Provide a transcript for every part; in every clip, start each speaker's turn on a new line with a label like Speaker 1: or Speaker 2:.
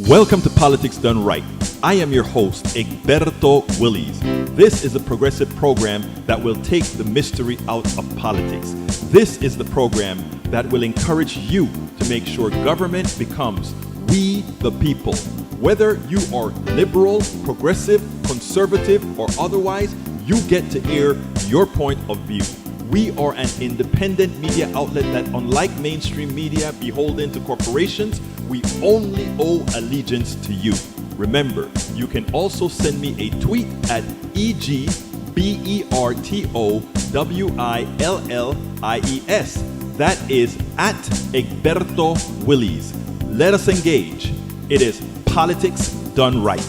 Speaker 1: Welcome to Politics Done Right. I am your host, Egberto Willies. This is a progressive program that will take the mystery out of politics. This is the program that will encourage you to make sure government becomes we the people. Whether you are liberal, progressive, conservative, or otherwise, you get to air your point of view. We are an independent media outlet that, unlike mainstream media beholden to corporations, we only owe allegiance to you. Remember, you can also send me a tweet at EGBERTOWILLIES. That is at Egberto Willies. Let us engage. It is Politics Done Right.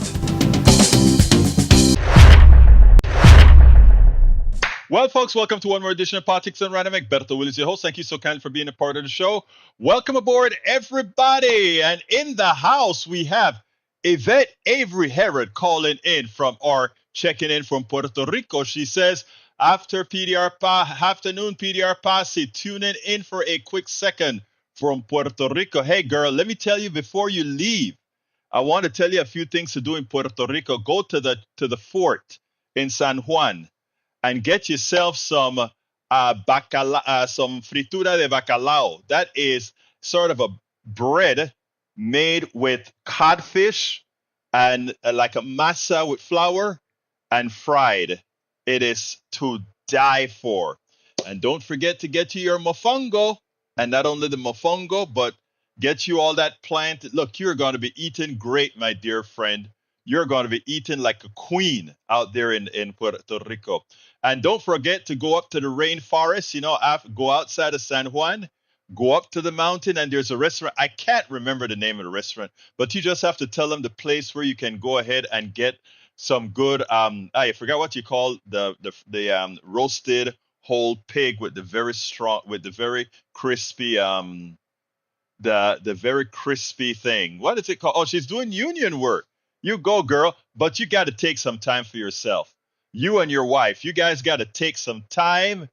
Speaker 1: Well, folks, welcome to one more edition of Politics Done Right. I'm Egberto Willies, your host. Thank you so kindly for being a part of the show. Welcome aboard, everybody. And in the house, we have Yvette Avery Herod calling in checking in from Puerto Rico. She says, afternoon PDR Posse, tuning in for a quick second from Puerto Rico. Hey, girl, let me tell you before you leave, I want to tell you a few things to do in Puerto Rico. Go to the fort in San Juan and get yourself some some fritura de bacalao. That is sort of a bread made with codfish and like a masa with flour and fried. It is to die for. And don't forget to get you your mofongo, and not only the mofongo, but get you all that plant. Look, you're going to be eating great, my dear friend. You're going to be eating like a queen out there in Puerto Rico. And don't forget to go up to the rainforest, go outside of San Juan, go up to the mountain, and there's a restaurant. I can't remember the name of the restaurant, but you just have to tell them the place where you can go ahead and get some good, I forgot what you call the roasted whole pig with the very crispy, the very crispy thing. What is it called? Oh, she's doing union work. You go, girl, but you got to take some time for yourself. You and your wife, you guys got to take some time.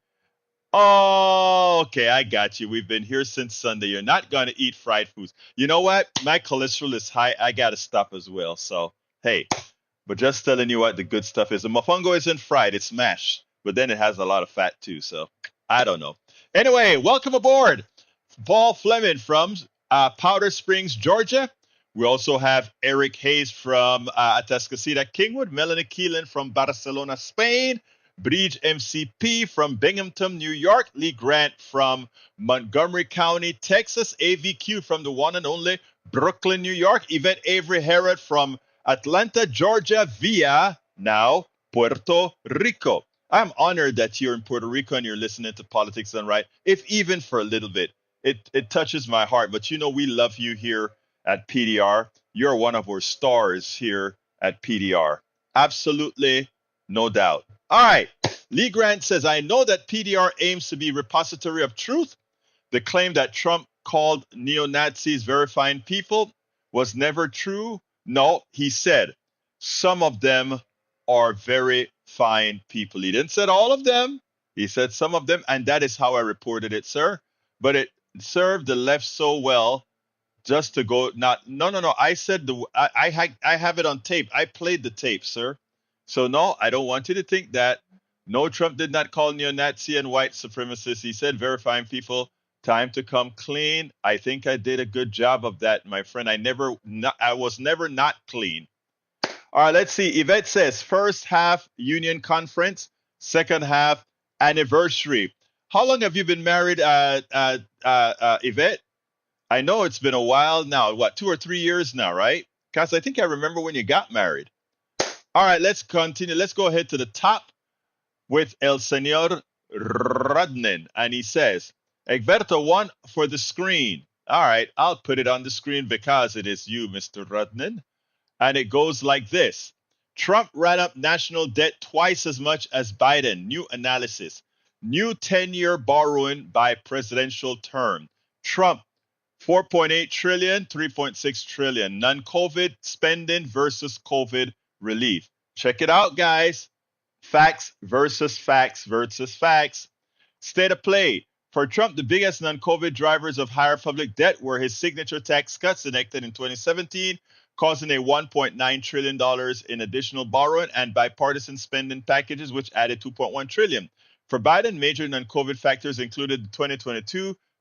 Speaker 1: Oh, okay, I got you. We've been here since Sunday. You're not going to eat fried foods. You know what? My cholesterol is high. I got to stop as well. So, hey, but just telling you what the good stuff is. The mofongo isn't fried, it's mashed, but then it has a lot of fat too. So, I don't know. Anyway, welcome aboard. Paul Fleming from Powder Springs, Georgia. We also have Eric Hayes from Atascocita, Kingwood, Melanie Keelan from Barcelona, Spain, Bridge MCP from Binghamton, New York, Lee Grant from Montgomery County, Texas, AVQ from the one and only Brooklyn, New York, Yvette Avery Herod from Atlanta, Georgia, via now Puerto Rico. I'm honored that you're in Puerto Rico and you're listening to Politics Done Right, if even for a little bit. It touches my heart, but we love you here at PDR. You're one of our stars here at PDR. Absolutely, no doubt. All right. Lee Grant says, I know that PDR aims to be repository of truth. The claim that Trump called neo-Nazis verifying people was never true. No, he said, some of them are very fine people. He didn't say all of them. He said some of them, and that is how I reported it, sir. But it served the left so well just to go no. I said I have it on tape. I played the tape, sir. So no, I don't want you to think that. No, Trump did not call neo-Nazi and white supremacists. He said verifying people. Time to come clean. I think I did a good job of that, my friend. I was never not clean. All right, let's see. Yvette says first half union conference, second half anniversary. How long have you been married, Yvette? I know it's been a while now. What, 2 or 3 years now, right? Because I think I remember when you got married. All right, let's continue. Let's go ahead to the top with El Señor Rudnin. And he says, Egberto, one for the screen. All right, I'll put it on the screen because it is you, Mr. Rudnin. And it goes like this. Trump ran up national debt twice as much as Biden. New analysis. New 10-year borrowing by presidential term. Trump 4.8 trillion, 3.6 trillion. Non-COVID spending versus COVID relief. Check it out, guys. Facts versus facts versus facts. State of play. For Trump, the biggest non-COVID drivers of higher public debt were his signature tax cuts enacted in 2017, causing a $1.9 trillion in additional borrowing, and bipartisan spending packages, which added $2.1 trillion. For Biden, major non-COVID factors included the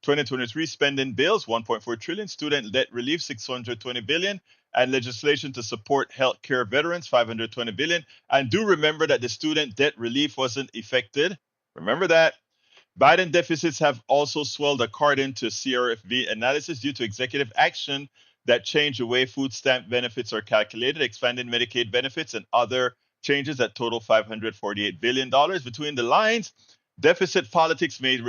Speaker 1: 2022-2023 spending bills, $1.4 trillion, student debt relief, $620 billion, and legislation to support healthcare veterans, $520 billion. And do remember that the student debt relief wasn't effected. Remember that. Biden deficits have also swelled according to CRFB analysis due to executive action that change the way food stamp benefits are calculated, expanding Medicaid benefits, and other changes that total $548 billion. Between the lines, deficit politics may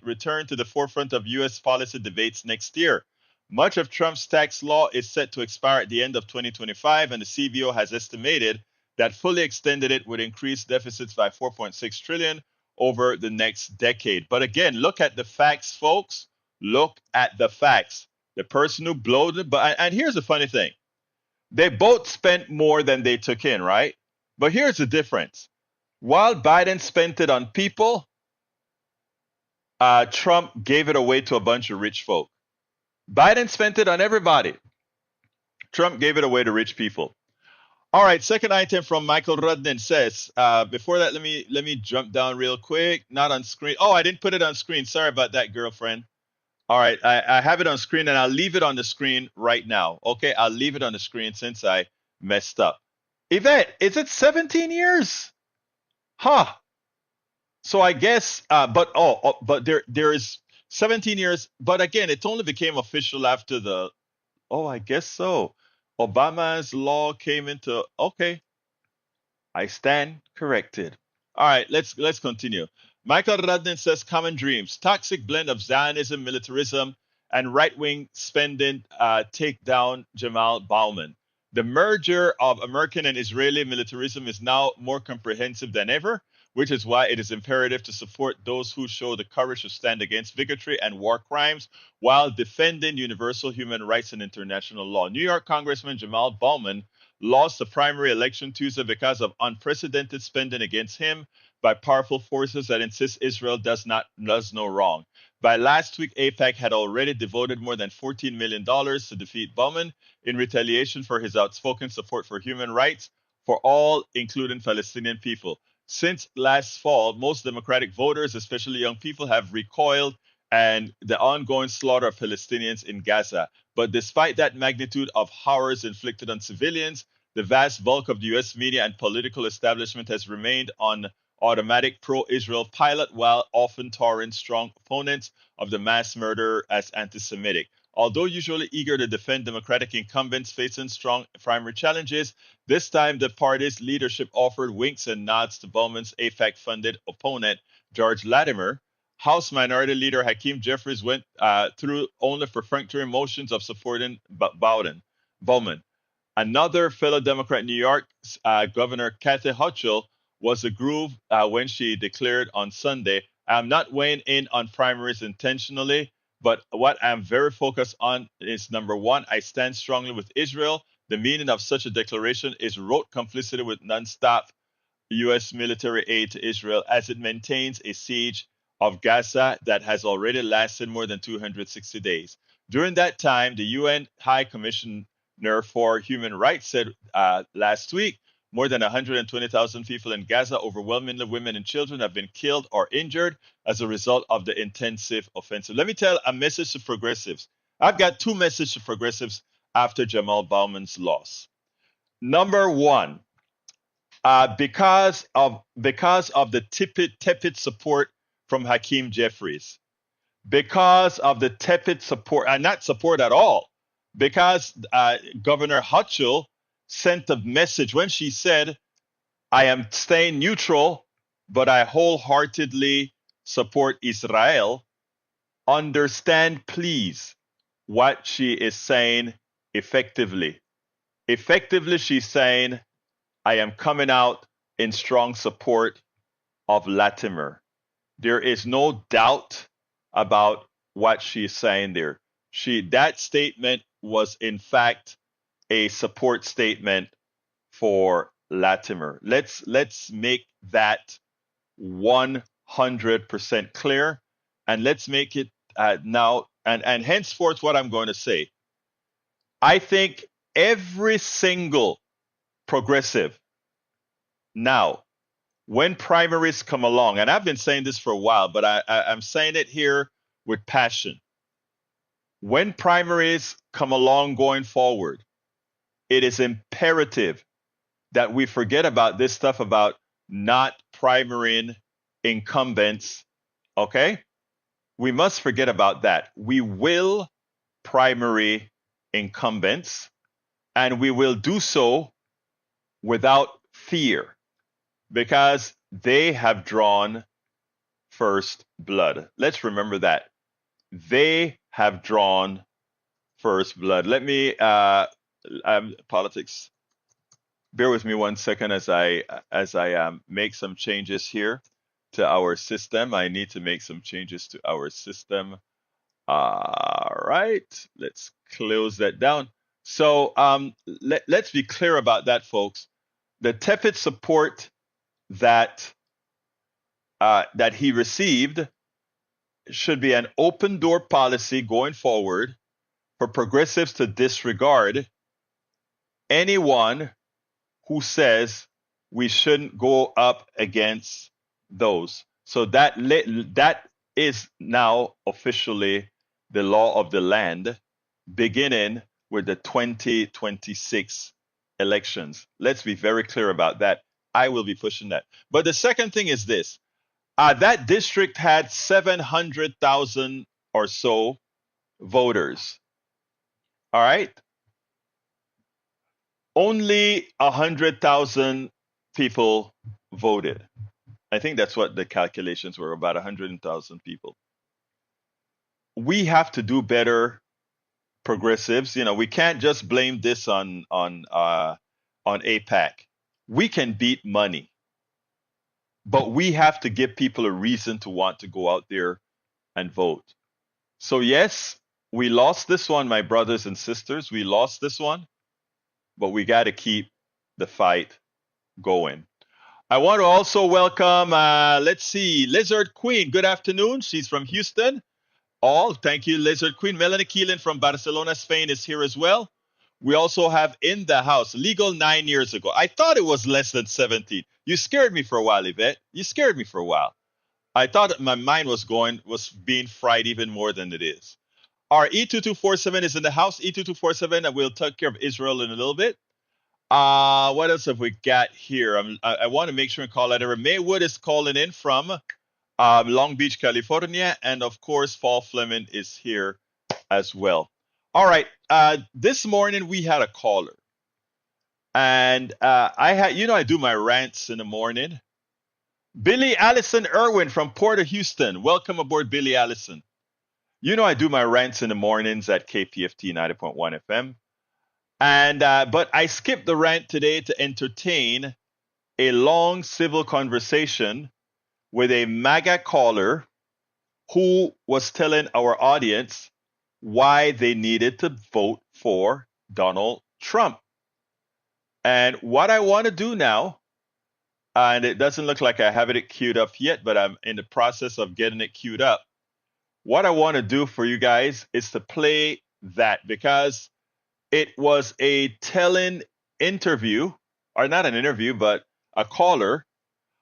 Speaker 1: return to the forefront of U.S. policy debates next year. Much of Trump's tax law is set to expire at the end of 2025, and the CBO has estimated that fully extended it would increase deficits by $4.6 trillion over the next decade. But again, look at the facts, folks. Look at the facts. The person who blowed it, and here's the funny thing. They both spent more than they took in, right? But here's the difference. While Biden spent it on people, Trump gave it away to a bunch of rich folk. Biden spent it on everybody. Trump gave it away to rich people. All right, second item from Michael Rudnin says, before that, let me jump down real quick. Not on screen. Oh, I didn't put it on screen. Sorry about that, girlfriend. All right, I have it on screen, and I'll leave it on the screen right now. Okay, I'll leave it on the screen since I messed up. Yvette, is it 17 years? Huh. So I guess, but there is 17 years. But again, it only became official after the. Oh, I guess so. Obama's law came into. Okay, I stand corrected. All right, let's continue. Michael Radden says common dreams, toxic blend of Zionism, militarism, and right-wing spending take down Jamal Bowman. The merger of American and Israeli militarism is now more comprehensive than ever, which is why it is imperative to support those who show the courage to stand against bigotry and war crimes while defending universal human rights and international law. New York Congressman Jamal Bowman lost the primary election Tuesday because of unprecedented spending against him by powerful forces that insist Israel does no wrong. By last week, AIPAC had already devoted more than $14 million to defeat Bowman in retaliation for his outspoken support for human rights for all, including Palestinian people. Since last fall, most Democratic voters, especially young people, have recoiled and the ongoing slaughter of Palestinians in Gaza. But despite that magnitude of horrors inflicted on civilians, the vast bulk of the U.S. media and political establishment has remained on automatic pro-Israel pilot while often touting strong opponents of the mass murder as anti-Semitic. Although usually eager to defend Democratic incumbents facing strong primary challenges, this time the party's leadership offered winks and nods to Bowman's AIPAC-funded opponent, George Latimer. House Minority Leader Hakeem Jeffries went through only perfunctory motions of supporting Bowman. Another fellow Democrat in New York, Governor Kathy Hochul, was aggrieved when she declared on Sunday, I'm not weighing in on primaries intentionally, but what I'm very focused on is number one, I stand strongly with Israel. The meaning of such a declaration is rote complicity with nonstop U.S. military aid to Israel as it maintains a siege of Gaza that has already lasted more than 260 days. During that time, the UN High Commissioner for Human Rights said last week more than 120,000 people in Gaza, overwhelmingly women and children, have been killed or injured as a result of the intensive offensive. Let me tell a message to progressives. I've got two messages to progressives after Jamal Bowman's loss. Number one, because of the tepid support from Hakeem Jeffries, because of the tepid support, and not support at all, because Governor Hochul sent a message when she said, I am staying neutral, but I wholeheartedly support Israel. Understand, please, what she is saying effectively. Effectively, she's saying, I am coming out in strong support of Latimer. There is no doubt about what she's saying there. That statement was, in fact, a support statement for Latimer. Let's make that 100% clear. and let's make it now, and henceforth what I'm going to say. I think every single progressive now, when primaries come along, and I've been saying this for a while, but I'm saying it here with passion. When primaries come along going forward, it is imperative that we forget about this stuff about not primarying incumbents. Okay? We must forget about that. We will primary incumbents, and we will do so without fear because they have drawn first blood. Let's remember that. They have drawn first blood. Let me politics. Bear with me 1 second as I make some changes here to our system. I need to make some changes to our system. All right, let's close that down. So let's be clear about that, folks. The tepid support that that he received should be an open door policy going forward for progressives to disregard anyone who says we shouldn't go up against those. So that is now officially the law of the land, beginning with the 2026 elections. Let's be very clear about that. I will be pushing that. But the second thing is this. That district had 700,000 or so voters. All right? Only 100,000 people voted. I think that's what the calculations were, about 100,000 people. We have to do better, progressives. You know, we can't just blame this on AIPAC. We can beat money, but we have to give people a reason to want to go out there and vote. So yes, we lost this one, my brothers and sisters. We lost this one, but we got to keep the fight going. I want to also welcome, let's see, Lizard Queen. Good afternoon. She's from Houston. Thank you, Lizard Queen. Melanie Keelan from Barcelona, Spain is here as well. We also have in the house, legal 9 years ago. I thought it was less than 17. You scared me for a while, Yvette. You scared me for a while. I thought my mind was being fried even more than it is. Our E2247 is in the house. E2247, and we'll take care of Israel in a little bit. What else have we got here? I want to make sure and call that over. Maywood is calling in from Long Beach, California, and of course, Paul Fleming is here as well. All right. This morning we had a caller, and I do my rants in the morning. Billy Allison Irwin from Port of Houston. Welcome aboard, Billy Allison. You know I do my rants in the mornings at KPFT 90.1 FM. And but I skipped the rant today to entertain a long civil conversation with a MAGA caller who was telling our audience why they needed to vote for Donald Trump. And what I want to do now, and it doesn't look like I have it queued up yet, but I'm in the process of getting it queued up. What I want to do for you guys is to play that because it was a telling interview, or not an interview, but a caller.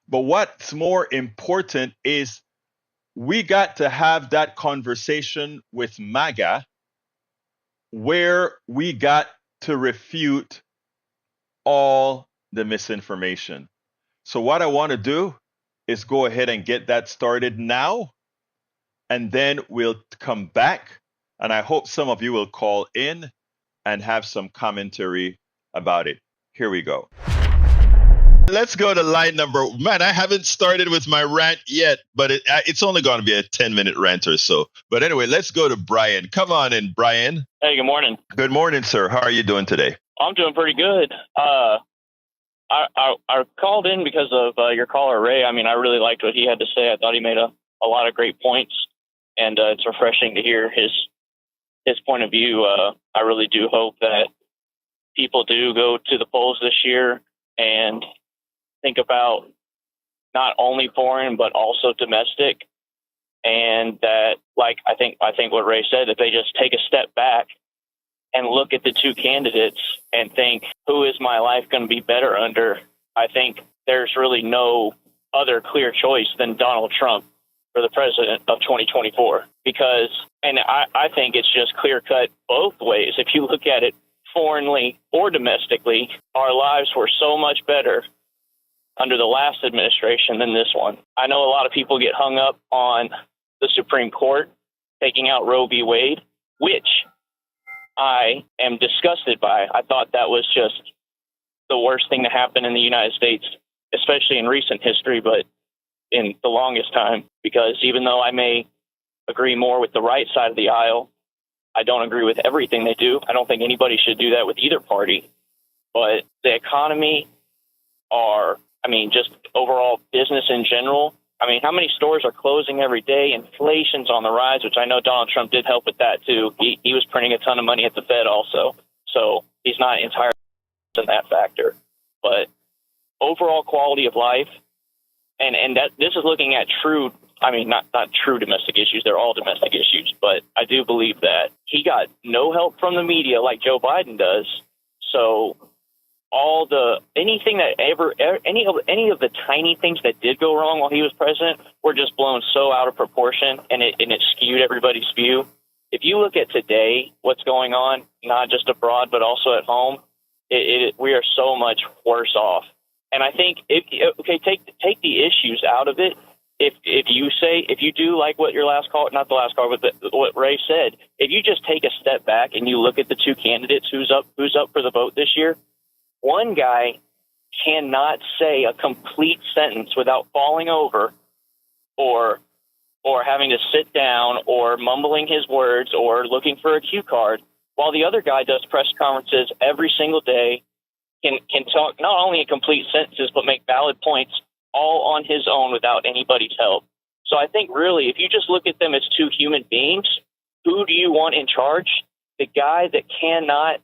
Speaker 1: But what's more important is we got to have that conversation with MAGA where we got to refute all the misinformation. So what I want to do is go ahead and get that started now, and then we'll come back, and I hope some of you will call in and have some commentary about it. Here we go. Let's go to line number. Man, I haven't started with my rant yet, but it's only going to be a 10-minute rant or so. But anyway, let's go to Brian. Come on in, Brian.
Speaker 2: Hey, good morning.
Speaker 1: Good morning, sir. How are you doing today?
Speaker 2: I'm doing pretty good. I called in because of your caller, Ray. I mean, I really liked what he had to say. I thought he made a lot of great points, and it's refreshing to hear his point of view. I really do hope that people do go to the polls this year and think about not only foreign but also domestic, and that, like, I think what Ray said, if they just take a step back and look at the two candidates and think, who is my life going to be better under? I think there's really no other clear choice than Donald Trump for the president of 2024, because, and I think it's just clear cut both ways. If you look at it foreignly or domestically, our lives were so much better under the last administration than this one. I know a lot of people get hung up on the Supreme Court taking out Roe v. Wade, which I am disgusted by. I thought that was just the worst thing to happen in the United States, especially in recent history, but in the longest time, because even though I may agree more with the right side of the aisle, I don't agree with everything they do. I don't think anybody should do that with either party. But the economy, just overall business in general, how many stores are closing every day? Inflation's on the rise, which I know Donald Trump did help with that too. He was printing a ton of money at the Fed also. So he's not entirely in that factor. But overall quality of life, and that this is looking at true, not true domestic issues. They're all domestic issues. But I do believe that he got no help from the media like Joe Biden does. So any of the tiny things that did go wrong while he was president were just blown so out of proportion, and it skewed everybody's view. If you look at today, what's going on, not just abroad but also at home, we are so much worse off. And I think take the issues out of it. If you do like what your last call, not the last call, but what Ray said, if you just take a step back and you look at the two candidates who's up for the vote this year, one guy cannot say a complete sentence without falling over or having to sit down or mumbling his words or looking for a cue card, while the other guy does press conferences every single day, can talk not only in complete sentences but make valid points all on his own without anybody's help. So I think really, if you just look at them as two human beings, who do you want in charge? The guy that cannot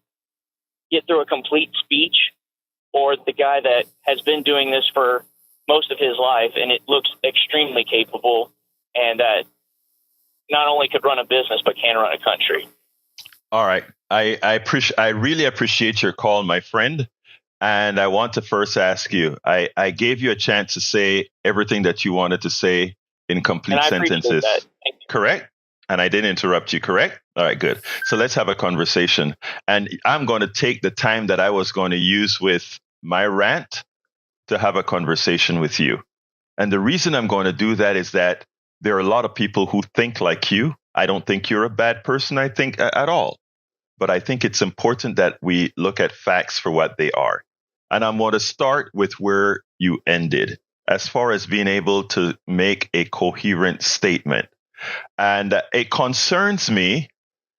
Speaker 2: get through a complete speech, or the guy that has been doing this for most of his life and it looks extremely capable, and that not only could run a business but can run a country?
Speaker 1: All right. I really appreciate your call, my friend. And I want to first ask you, I gave you a chance to say everything that you wanted to say in complete sentences. Correct? And I didn't interrupt you, correct? All right, good. So let's have a conversation. And I'm going to take the time that I was going to use with my rant to have a conversation with you. And the reason I'm going to do that is that there are a lot of people who think like you. I don't think you're a bad person, I think, at all. But I think it's important that we look at facts for what they are. And I'm going to start with where you ended, as far as being able to make a coherent statement. And it concerns me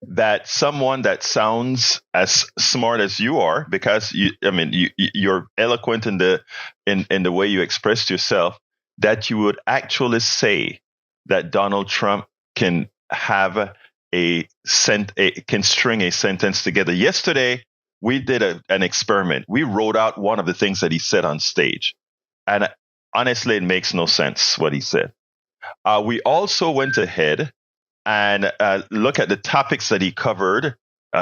Speaker 1: that someone that sounds as smart as you are, because you're eloquent in the way you expressed yourself, that you would actually say that Donald Trump can can string a sentence together. Yesterday, we did an experiment. We wrote out one of the things that he said on stage. And honestly, it makes no sense what he said. We also went ahead and look at the topics that he covered,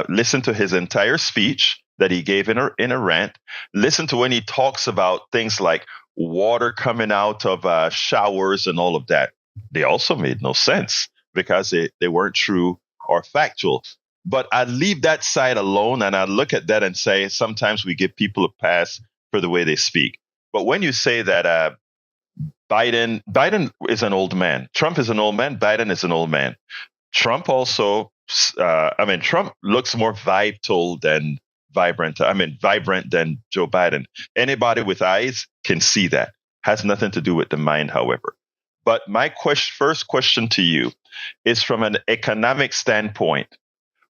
Speaker 1: listen to his entire speech that he gave in a rant, listen to when he talks about things like water coming out of showers and all of that. They also made no sense because they weren't true or factual. But I leave that side alone, and I look at that and say sometimes we give people a pass for the way they speak. But when you say that Biden is an old man, Trump is an old man, Biden is an old man. Trump also, Trump looks more vibrant than Joe Biden. Anybody with eyes can see that. Has nothing to do with the mind, however. But my first question to you is from an economic standpoint.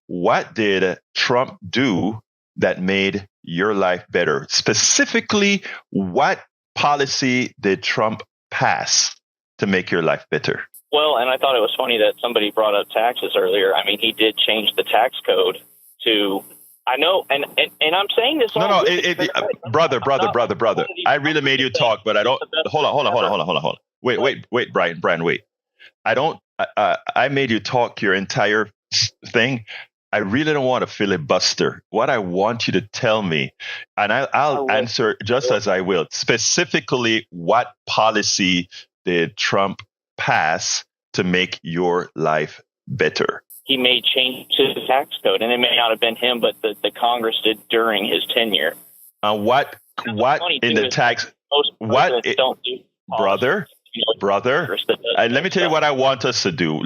Speaker 1: What did Trump do that made your life better? Specifically, what policy did Trump pass to make your life better?
Speaker 2: Well, and I thought it was funny that somebody brought up taxes earlier. I mean, he did change the tax code to, I know, and I'm saying this. Brother. I really made you talk, but I don't. Hold on. Wait, Brian, wait.
Speaker 1: I made you talk your entire thing. I really don't want to filibuster. What I want you to tell me, and I'll answer just as I will, specifically what policy did Trump pass to make your life better?
Speaker 2: He made change to the tax code, and it may not have been him, but the Congress did during his tenure.
Speaker 1: What in the tax? What, brother? Let me tell you what I want us to do.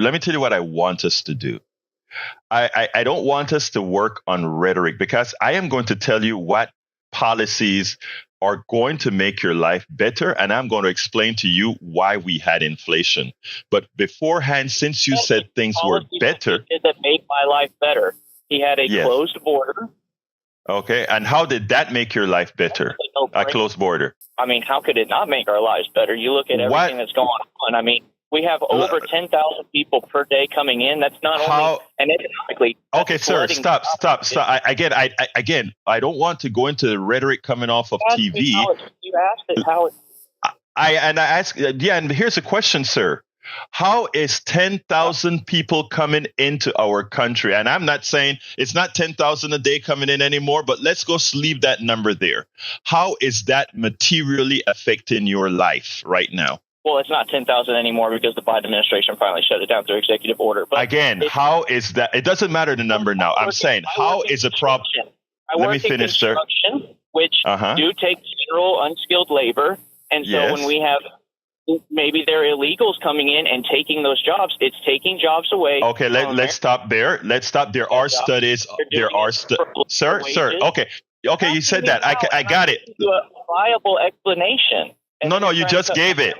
Speaker 1: I don't want us to work on rhetoric, because I am going to tell you what policies are going to make your life better, and I'm going to explain to you why we had inflation. But beforehand, since you said things were better,
Speaker 2: that made my life better. He had a closed border.
Speaker 1: Okay, and how did that make your life better? A closed border.
Speaker 2: I mean, how could it not make our lives better? You look at everything that's going on. I mean, we have over 10,000 people per day coming in. That's not only and economically.
Speaker 1: Okay, sir, stop. I don't want to go into the rhetoric coming off of TV.
Speaker 2: You asked it how it.
Speaker 1: And here's a question, sir. How is 10,000 people coming into our country? And I'm not saying it's not 10,000 a day coming in anymore, but let's go leave that number there. How is that materially affecting your life right now?
Speaker 2: Well, it's not 10,000 anymore because the Biden administration finally shut it down through executive order. But
Speaker 1: again, how is that? It doesn't matter the number now. I'm saying, how is a problem? Let me finish, sir.
Speaker 2: Which do take general unskilled labor. And so when we have maybe they're illegals coming in and taking those jobs, it's taking jobs away.
Speaker 1: Okay, let's stop there. There are studies. Sir. Okay, you said that. I got it.
Speaker 2: A viable explanation.
Speaker 1: No, you just gave it.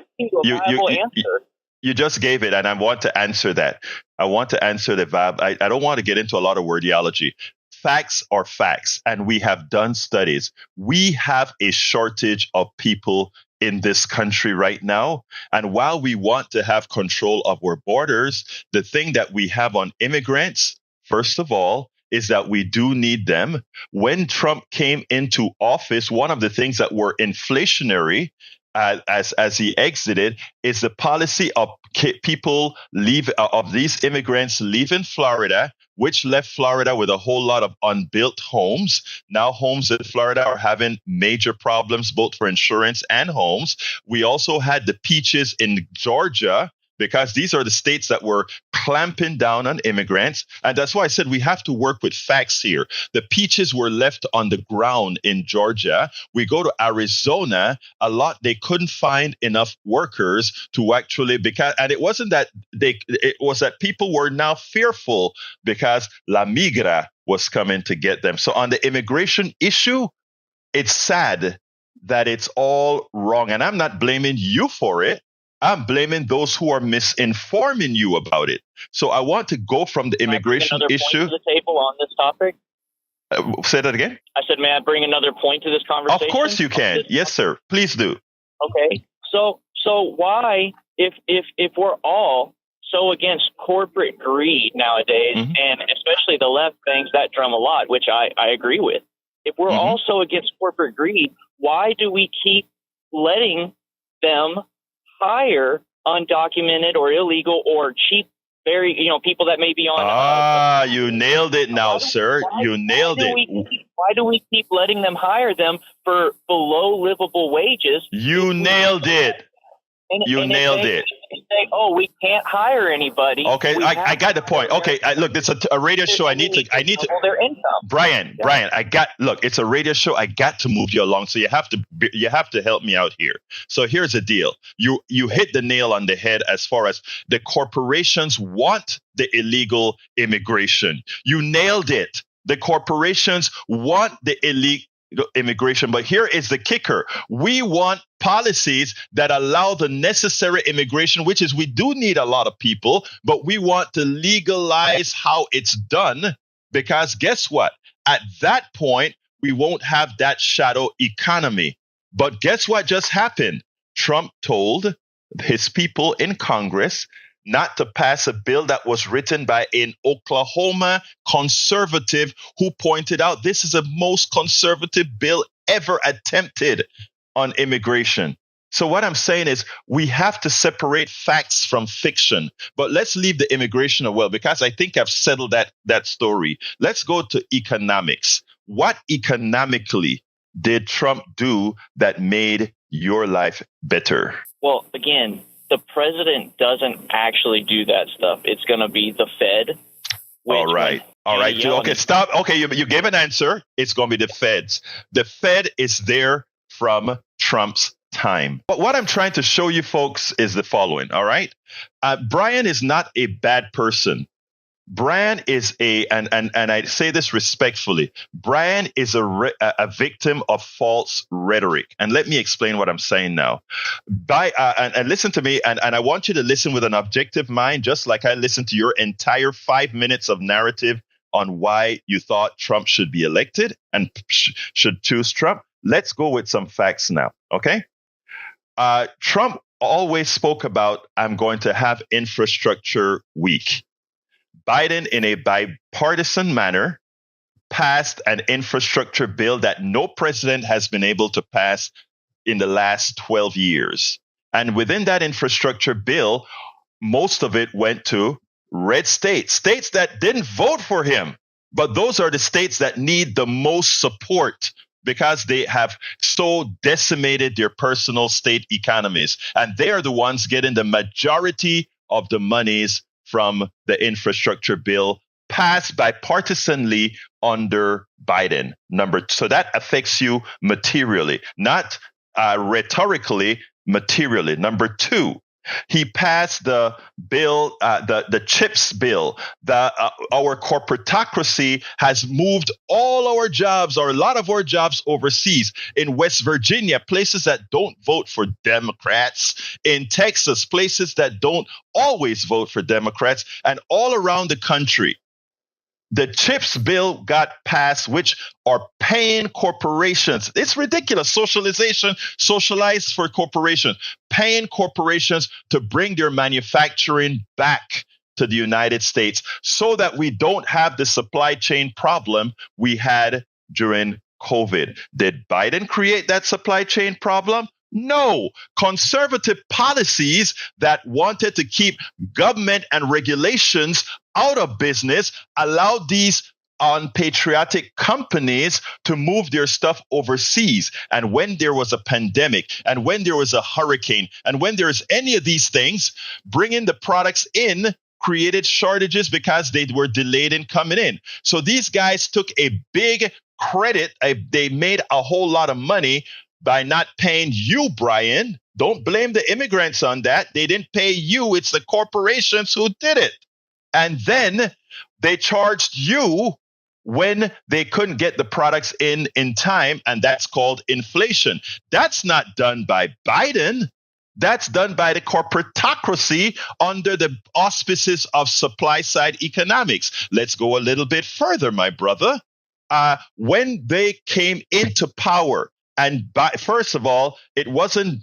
Speaker 1: You just gave it, and I want to answer that. I want to answer the VAB. I don't want to get into a lot of wordiology. Facts are facts, and we have done studies. We have a shortage of people in this country right now. And while we want to have control of our borders, the thing that we have on immigrants, first of all, is that we do need them. When Trump came into office, one of the things that were inflationary as he exited is the policy of these immigrants leaving Florida, which left Florida with a whole lot of unbuilt homes. Now homes in Florida are having major problems, both for insurance and homes. We also had the peaches in Georgia, because these are the states that were clamping down on immigrants. And that's why I said we have to work with facts here. The peaches were left on the ground in Georgia. We go to Arizona, they couldn't find enough workers to actually, and it wasn't that it was that people were now fearful because La Migra was coming to get them. So on the immigration issue, it's sad that it's all wrong. And I'm not blaming you for it. I'm blaming those who are misinforming you about it. So I want to go from the immigration issue.
Speaker 2: Point to the table on this topic?
Speaker 1: Say that again?
Speaker 2: I said, may I bring another point to this conversation?
Speaker 1: Of course you can. Yes, sir. Please do.
Speaker 2: Okay. So why, if we're all so against corporate greed nowadays, and especially the left bangs that drum a lot, which I agree with. If we're all so against corporate greed, why do we keep letting them hire undocumented or illegal or cheap, people that may be on.
Speaker 1: You nailed it now, sir. You nailed it.
Speaker 2: Why do we keep letting them hire them for below livable wages?
Speaker 1: You nailed it. You nailed it.
Speaker 2: Say, we can't hire anybody.
Speaker 1: Okay, I got the point. Okay, look, it's a radio show. I need to
Speaker 2: their income.
Speaker 1: Brian, it's a radio show. I got to move you along, so you have to help me out here. So here's the deal. You hit the nail on the head as far as the corporations want the illegal immigration. You nailed it. The corporations want the illegal immigration. But here is the kicker. We want policies that allow the necessary immigration, which is we do need a lot of people, but we want to legalize how it's done, because guess what? At that point, we won't have that shadow economy. But guess what just happened? Trump told his people in Congress not to pass a bill that was written by an Oklahoma conservative who pointed out this is the most conservative bill ever attempted on immigration. So what I'm saying is we have to separate facts from fiction. But let's leave the immigration away because I think I've settled that story. Let's go to economics. What economically did Trump do that made your life better?
Speaker 2: Well, again, the president doesn't actually do that stuff. It's going to be the Fed.
Speaker 1: All right. Okay, stop. Okay, you gave an answer. It's going to be the Feds. The Fed is there from Trump's time. But what I'm trying to show you folks is the following. All right. Brian is not a bad person. Brian is and I say this respectfully, Brian is a victim of false rhetoric. And let me explain what I'm saying now. And listen to me, and I want you to listen with an objective mind, just like I listened to your entire 5 minutes of narrative on why you thought Trump should be elected and should choose Trump. Let's go with some facts now, okay? Trump always spoke about, I'm going to have infrastructure week. Biden, in a bipartisan manner, passed an infrastructure bill that no president has been able to pass in the last 12 years. And within that infrastructure bill, most of it went to red states that didn't vote for him. But those are the states that need the most support because they have so decimated their personal state economies. And they are the ones getting the majority of the monies from the infrastructure bill passed bipartisanly under Biden. So that affects you materially, not rhetorically, materially. Number two, he passed the bill, the CHIPS bill. Our corporatocracy has moved all our jobs, or a lot of our jobs, overseas. In West Virginia, places that don't vote for Democrats. In Texas, places that don't always vote for Democrats. And all around the country, the CHIPS bill got passed, which are paying corporations. It's ridiculous. Socialized for corporations, paying corporations to bring their manufacturing back to the United States so that we don't have the supply chain problem we had during COVID. Did Biden create that supply chain problem? No. Conservative policies that wanted to keep government and regulations out of business allowed these unpatriotic companies to move their stuff overseas. And when there was a pandemic, and when there was a hurricane, and when there's any of these things, bringing the products in created shortages because they were delayed in coming in. So these guys took a big credit. They made a whole lot of money by not paying you, Brian. Don't blame the immigrants on that. They didn't pay you. It's the corporations who did it. And then they charged you when they couldn't get the products in time, and that's called inflation. That's not done by Biden. That's done by the corporatocracy under the auspices of supply-side economics. Let's go a little bit further, my brother. When they came into power, and first of all, it wasn't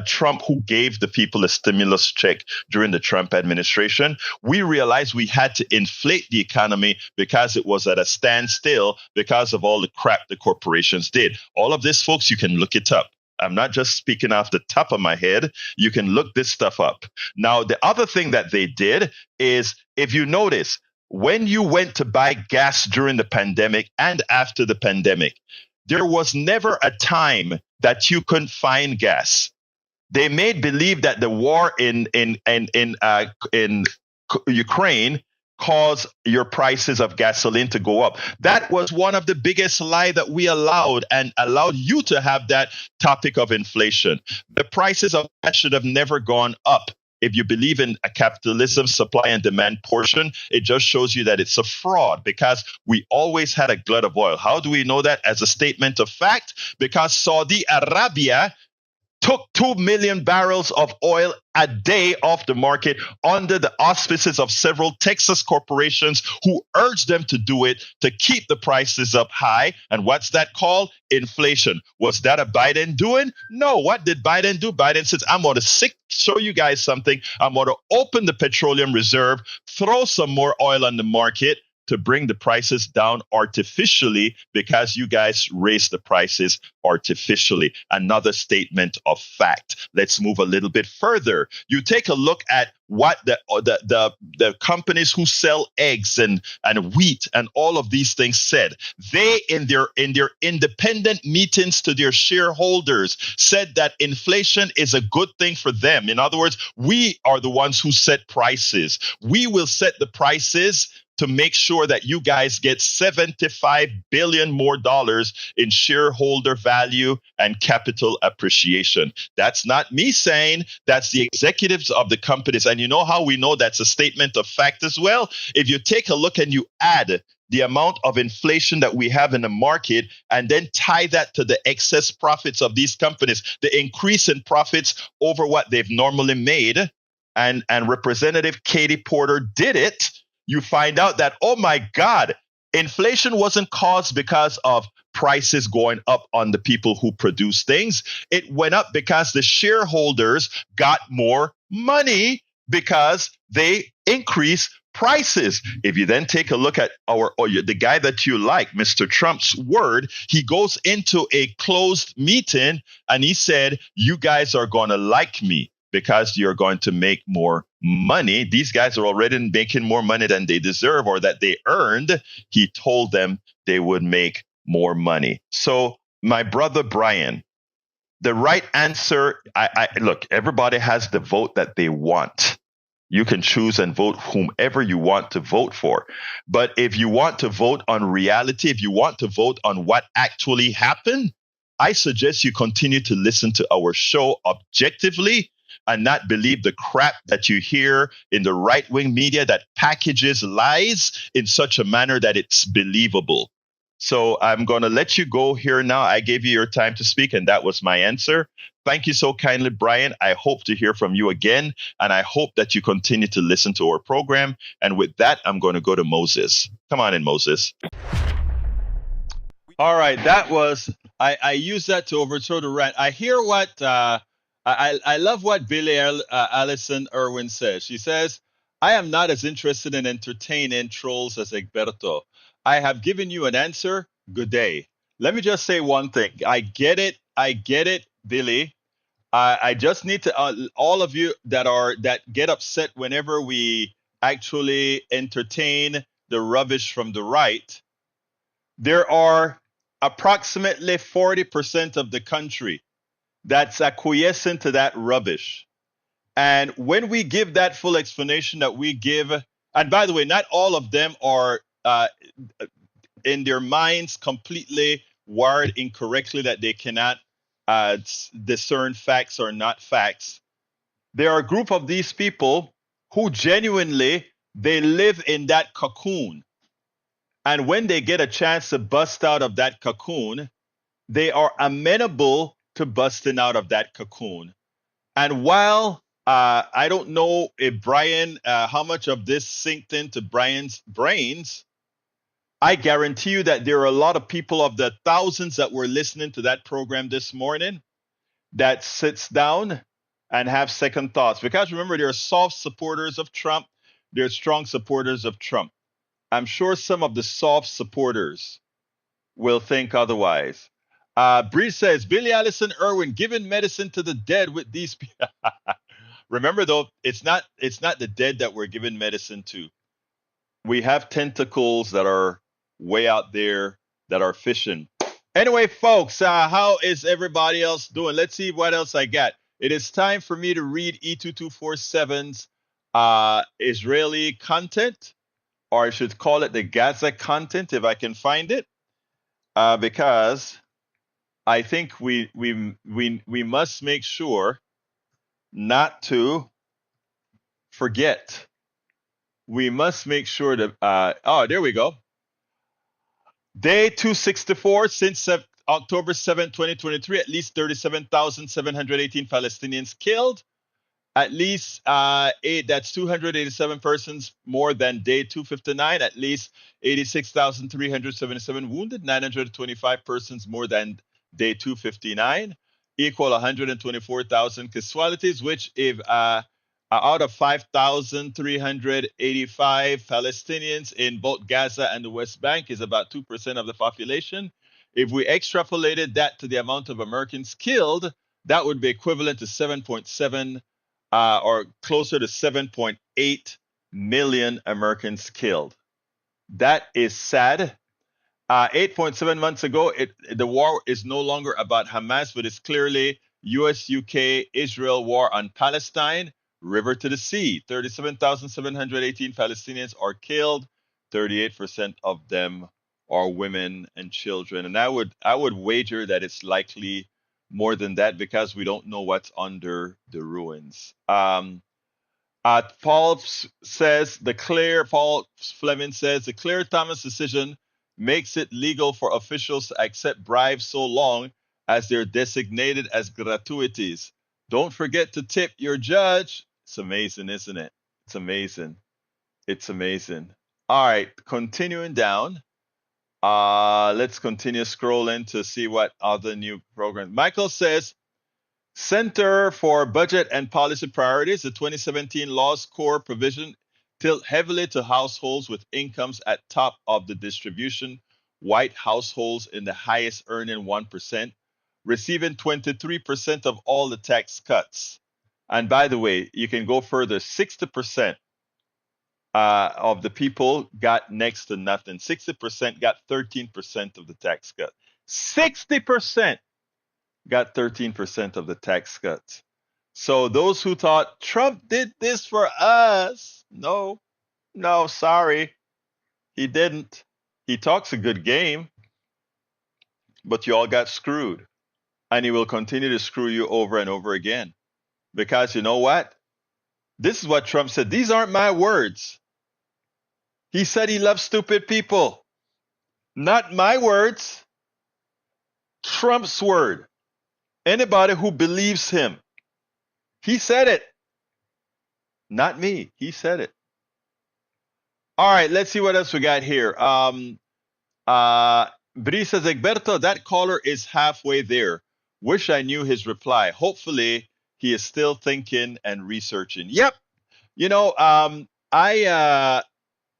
Speaker 1: Trump who gave the people a stimulus check during the Trump administration. We realized we had to inflate the economy because it was at a standstill because of all the crap the corporations did. All of this, folks, you can look it up. I'm not just speaking off the top of my head. You can look this stuff up. Now, the other thing that they did is, if you notice, when you went to buy gas during the pandemic and after the pandemic, there was never a time that you couldn't find gas. They made believe that the war in Ukraine caused your prices of gasoline to go up. That was one of the biggest lies that we allowed you to have that topic of inflation. The prices of gas should have never gone up. If you believe in a capitalism, supply and demand portion, it just shows you that it's a fraud because we always had a glut of oil. How do we know that? As a statement of fact, because Saudi Arabia took 2 million barrels of oil a day off the market under the auspices of several Texas corporations who urged them to do it to keep the prices up high. And what's that called? Inflation. Was that a Biden doing? No. What did Biden do? Biden says, I'm going to show you guys something. I'm going to open the petroleum reserve, throw some more oil on the market, to bring the prices down artificially because you guys raised the prices artificially. Another statement of fact. Let's move a little bit further. You take a look at what the companies who sell eggs and wheat and all of these things said. They in their independent meetings to their shareholders said that inflation is a good thing for them. In other words, we are the ones who set prices. We will set the prices to make sure that you guys get $75 billion more in shareholder value and capital appreciation. That's not me saying, that's the executives of the companies. And you know how we know that's a statement of fact as well? If you take a look and you add the amount of inflation that we have in the market and then tie that to the excess profits of these companies, the increase in profits over what they've normally made, and Representative Katie Porter did it, you find out that, oh my God, inflation wasn't caused because of prices going up on the people who produce things. It went up because the shareholders got more money because they increased prices. If you then take a look at the guy that you like, Mr. Trump's word, he goes into a closed meeting and he said, you guys are going to like me because you're going to make more money. These guys are already making more money than they deserve or that they earned. He told them they would make more money. So, my brother Brian, the right answer, look, everybody has the vote that they want. You can choose and vote whomever you want to vote for. But if you want to vote on reality, if you want to vote on what actually happened, I suggest you continue to listen to our show objectively and not believe the crap that you hear in the right-wing media that packages lies in such a manner that it's believable. So I'm going to let you go here now. I gave you your time to speak, and that was my answer. Thank you so kindly, Brian. I hope to hear from you again, and I hope that you continue to listen to our program. And with that, I'm going to go to Moses. Come on in, Moses. All right, that was, I used that to overthrow the rant. I hear what, I love what Billy Allison Irwin says. She says, I am not as interested in entertaining trolls as Egberto. I have given you an answer. Good day. Let me just say one thing. I get it, Billy. I just need to, all of you that get upset whenever we actually entertain the rubbish from the right, there are approximately 40% of the country that's acquiescent to that rubbish. And when we give that full explanation that we give, and by the way, not all of them are in their minds completely wired incorrectly that they cannot discern facts or not facts. There are a group of these people who genuinely, they live in that cocoon. And when they get a chance to bust out of that cocoon, they are amenable to busting out of that cocoon. And while I don't know if Brian, how much of this sinked into Brian's brains, I guarantee you that there are a lot of people, of the thousands that were listening to that program this morning, that sits down and have second thoughts. Because remember, there are soft supporters of Trump, there are strong supporters of Trump. I'm sure some of the soft supporters will think otherwise. Bree says, Billy Allison Irwin giving medicine to the dead with these people. Remember, though, it's not the dead that we're giving medicine to. We have tentacles that are way out there that are fishing. Anyway, folks, how is everybody else doing? Let's see what else I got. It is time for me to read E2247's Israeli content, or I should call it the Gaza content if I can find it, because I think we must make sure not to forget. We must make sure that there we go. Day 264 since October 7, 2023, at least 37,718 Palestinians killed. At least that's 287 persons more than day 259. At least 86,377 wounded, 925 persons more than day 259, equal 124,000 casualties, which if out of 5,385 Palestinians in both Gaza and the West Bank is about 2% of the population. If we extrapolated that to the amount of Americans killed, that would be equivalent to 7.7 or closer to 7.8 million Americans killed. That is sad. 8.7 months ago, the war is no longer about Hamas, but it's clearly US, UK, Israel war on Palestine, river to the sea. 37,718 Palestinians are killed. 38% of them are women and children. And I would wager that it's likely more than that because we don't know what's under the ruins. Paul Fleming says the Claire Thomas decision makes it legal for officials to accept bribes so long as they're designated as gratuities. Don't forget to tip your judge. It's amazing, isn't it? It's amazing. It's amazing. All right, continuing down. Let's continue scrolling to see what other new programs. Michael says Center for Budget and Policy Priorities, the 2017 law's core provision tilt heavily to households with incomes at top of the distribution, white households in the highest earning 1%, receiving 23% of all the tax cuts. And by the way, you can go further, 60% of the people got next to nothing. 60% got 13% of the tax cut. 60% got 13% of the tax cuts. So those who thought Trump did this for us, no, sorry, he didn't. He talks a good game, but you all got screwed. And he will continue to screw you over and over again. Because you know what? This is what Trump said. These aren't my words. He said he loves stupid people. Not my words. Trump's word. Anybody who believes him. He said it. Not me. He said it. All right, let's see what else we got here. Bri says, Egberto, that caller is halfway there. Wish I knew his reply. Hopefully, he is still thinking and researching. Yep. You know,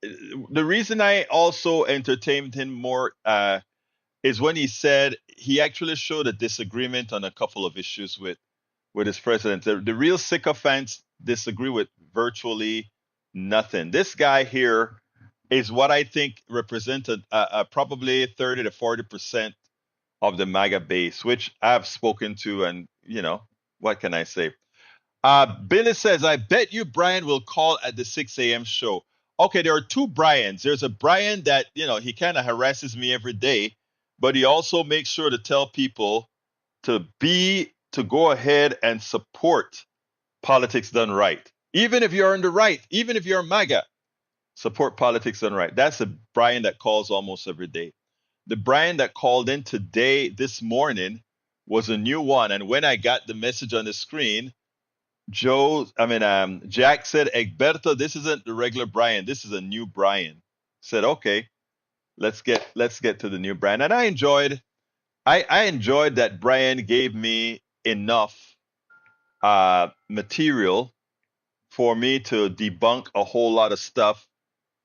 Speaker 1: the reason I also entertained him more is when he said he actually showed a disagreement on a couple of issues with his president. The real sycophants disagree with virtually nothing. This guy here is what I think represented probably 30 to 40% of the MAGA base, which I've spoken to, and what can I say? Billy says, I bet you Brian will call at the 6 a.m. show. Okay, there are two Brians. There's a Brian that, he kind of harasses me every day, but he also makes sure to tell people to go ahead and support Politics Done Right. Even if you're on the right, even if you're MAGA, support Politics Done Right. That's a Brian that calls almost every day. The Brian that called in this morning, was a new one. And when I got the message on the screen, Jack said, Egberto, this isn't the regular Brian. This is a new Brian. Said, okay, let's get to the new Brian. And I enjoyed that Brian gave me enough material for me to debunk a whole lot of stuff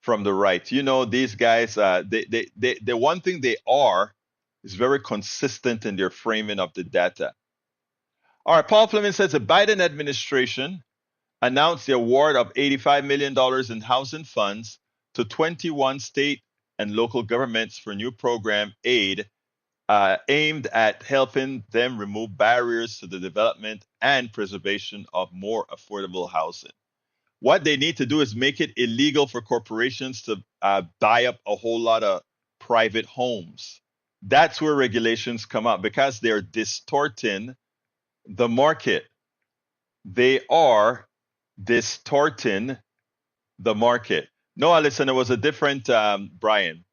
Speaker 1: from the right. These guys, the one thing they are is very consistent in their framing of the data. All right, Paul Fleming says the Biden administration announced the award of $85 million in housing funds to 21 state and local governments for new program aid aimed at helping them remove barriers to the development and preservation of more affordable housing. What they need to do is make it illegal for corporations to buy up a whole lot of private homes. That's where regulations come up because they're distorting the market. They are distorting the market. No, listen, it was a different Brian.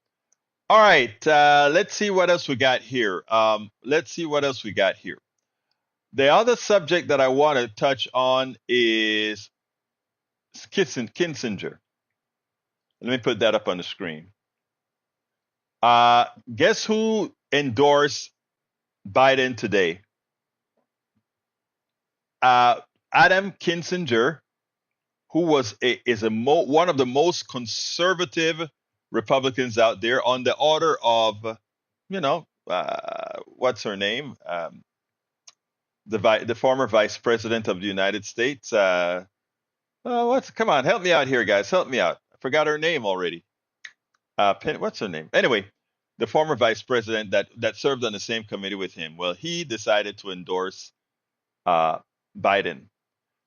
Speaker 1: All right, let's see what else we got here. The other subject that I want to touch on is Kinzinger. Let me put that up on the screen. Guess who endorsed Biden today? Adam Kinzinger one of the most conservative Republicans out there, on the order of, what's her name? The former Vice President of the United States. Come on, help me out here, guys. Help me out. I forgot her name already. What's her name? Anyway, the former Vice President that served on the same committee with him. Well, he decided to endorse Biden.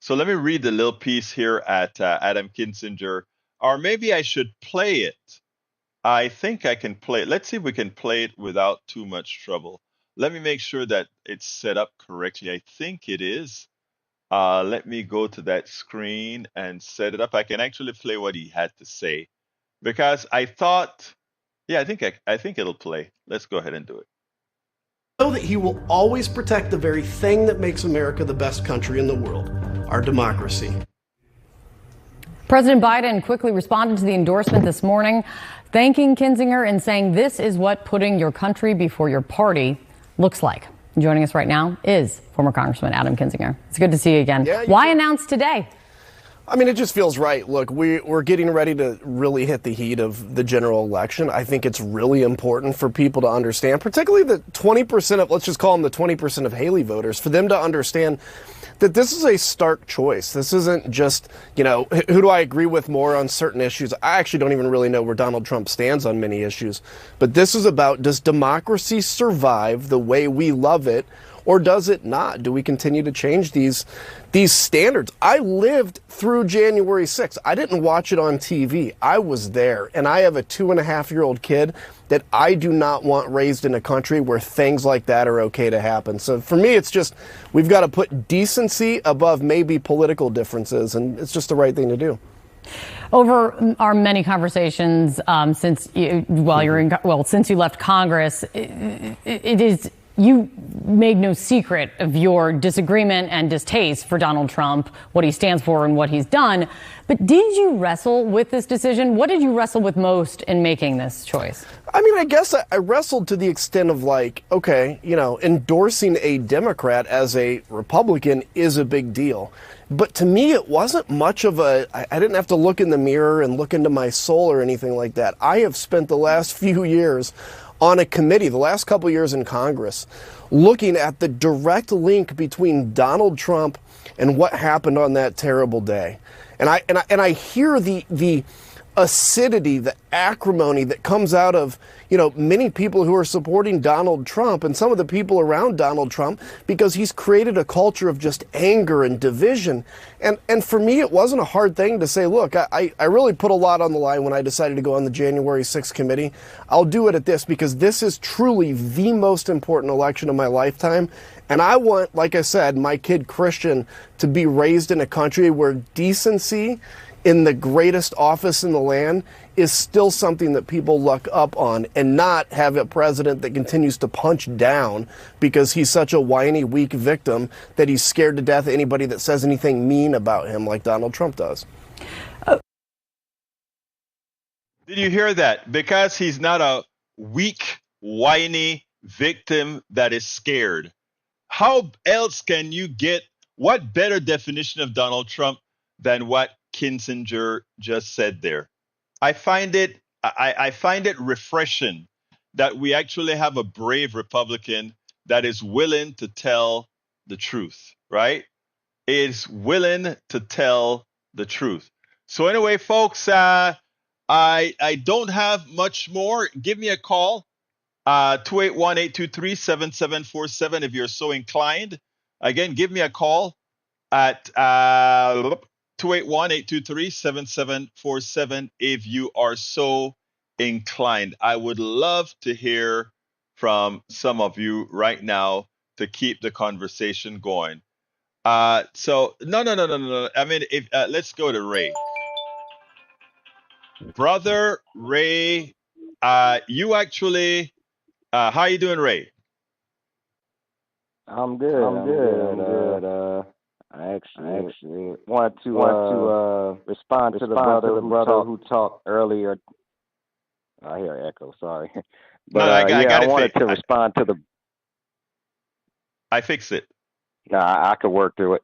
Speaker 1: So let me read the little piece here at Adam Kinzinger, or maybe I should play it. I think I can play it. Let's see if we can play it without too much trouble. Let me make sure that it's set up correctly. I think it is. Let me go to that screen and set it up. I can actually play what he had to say, because I thought, yeah, I think it'll play. Let's go ahead and do it.
Speaker 3: Know that he will always protect the very thing that makes America the best country in the world, our democracy.
Speaker 4: President Biden quickly responded to the endorsement this morning, thanking Kinzinger and saying this is what putting your country before your party looks like. Joining us right now is former Congressman Adam Kinzinger. It's good to see you again. Yeah, Why announce today?
Speaker 3: I mean, it just feels right. Look, we're getting ready to really hit the heat of the general election. I think it's really important for people to understand, particularly the 20% of, let's just call them the 20% of Haley voters, for them to understand that this is a stark choice. This isn't just, who do I agree with more on certain issues? I actually don't even really know where Donald Trump stands on many issues. But this is about, does democracy survive the way we love it, or does it not? Do we continue to change these standards? I lived through January 6th. I didn't watch it on TV. I was there. And I have a 2.5-year-old kid that I do not want raised in a country where things like that are okay to happen. So for me, it's just, we've got to put decency above maybe political differences, and it's just the right thing to do.
Speaker 4: Over our many conversations since you left Congress, you made no secret of your disagreement and distaste for Donald Trump, what he stands for and what he's done. But did you wrestle with this decision? What did you wrestle with most in making this choice?
Speaker 3: I mean, I guess I wrestled to the extent of endorsing a Democrat as a Republican is a big deal. But to me, it wasn't much of I didn't have to look in the mirror and look into my soul or anything like that. I have spent the last few years on a committee, the last couple of years in Congress, looking at the direct link between Donald Trump and what happened on that terrible day. And I hear the acidity, the acrimony that comes out of, many people who are supporting Donald Trump and some of the people around Donald Trump, because he's created a culture of just anger and division. And for me, it wasn't a hard thing to say, look, I really put a lot on the line when I decided to go on the January 6th committee. I'll do it at this because this is truly the most important election of my lifetime. And I want, like I said, my kid Christian to be raised in a country where decency in the greatest office in the land is still something that people look up on, and not have a president that continues to punch down because he's such a whiny, weak victim that he's scared to death of anybody that says anything mean about him like Donald Trump does.
Speaker 1: Did you hear that? Because he's not a weak, whiny victim that is scared. How else can you get, what better definition of Donald Trump than what Kinzinger just said there? I find it refreshing that we actually have a brave Republican that is willing to tell the truth, right? Is willing to tell the truth. So anyway, folks, I don't have much more. Give me a call, 281-823-7747 if you're so inclined. Again, give me a call at 281-823-7747 if you are so inclined. I would love to hear from some of you right now to keep the conversation going. So no. I mean, let's go to Ray. Brother Ray, you actually, how you doing, Ray?
Speaker 5: I'm good. I actually wanted to respond to the brother who talked earlier. I hear an echo, sorry. But I wanted to respond to the.
Speaker 1: I fixed it.
Speaker 5: I could work through it.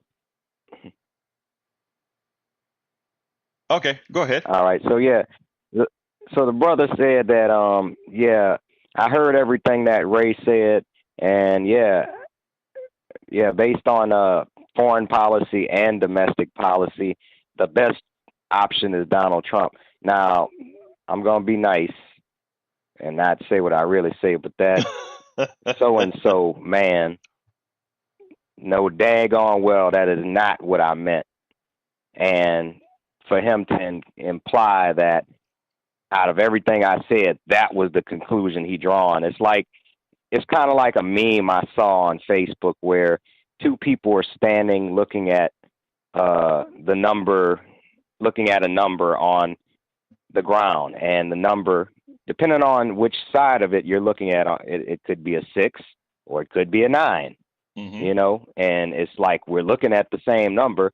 Speaker 1: Okay, go ahead.
Speaker 5: All right. So yeah, so the brother said that yeah, I heard everything that Ray said, and yeah, based on foreign policy and domestic policy, the best option is Donald Trump. Now, I'm gonna be nice and not say what I really say, but that so and so man, no daggone well, that is not what I meant. And for him to imply that out of everything I said, that was the conclusion he drawn. It's kind of like a meme I saw on Facebook where two people are standing looking at the number, looking at a number on the ground, and the number, depending on which side of it you're looking at, it could be a 6 or it could be a 9.
Speaker 1: Mm-hmm.
Speaker 5: You know, and it's like we're looking at the same number,